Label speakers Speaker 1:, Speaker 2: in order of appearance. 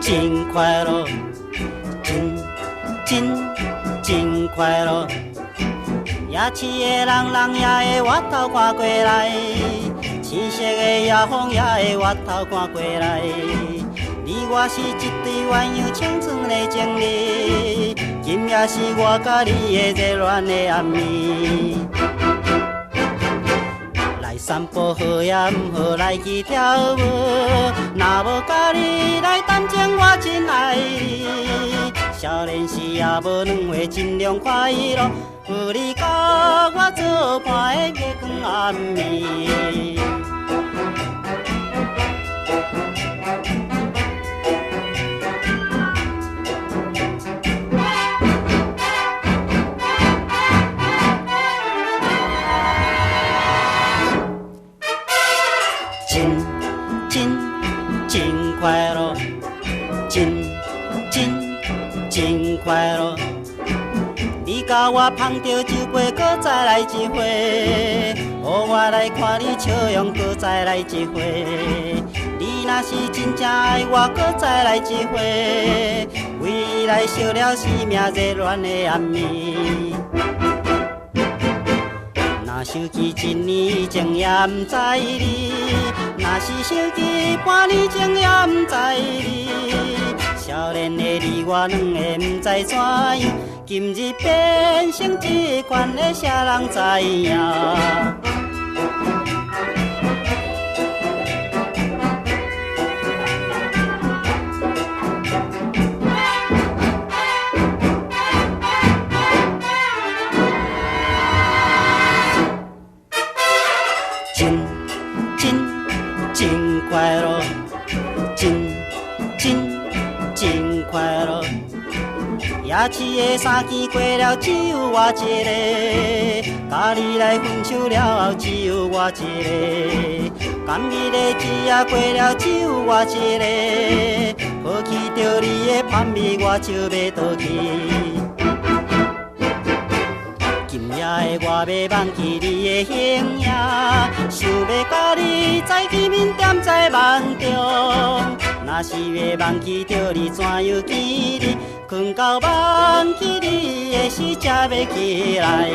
Speaker 1: 真快乐，真快乐。夜市的人也会回头看过来，青色的夜风也会回头看过来。你我是一对鸳鸯青春的情侣，今夜是我甲你的热恋的暗暝。来散步好也毋好来去跳舞，若无甲你来谈情我真爱你。少年时也无两岁真凉快乐，有你甲我作伴的月光暗暝。真快乐，真快乐。你甲我捧着酒杯，搁再来一回，互我来看你笑容，搁再来一回。你若是真正爱我，搁再来一回，未来烧了生命热恋的暗暝。若想起一年前也毋知你，若是想起半年前也毋知你。少年的你我两个毋知怎样，今日变成这款的，啥人知影？真快乐，真快乐。夜市的三更过了，只有我一个，甲你来分手了后，只有我一个。甘日的日夜过了，只有我一个。抛弃着你的香味，我就要倒去。今夜的我要忘记你的形影，想要甲你再见面，踮在梦中。若是要忘记着你，怎样记你？困到忘记你的时，才要起来。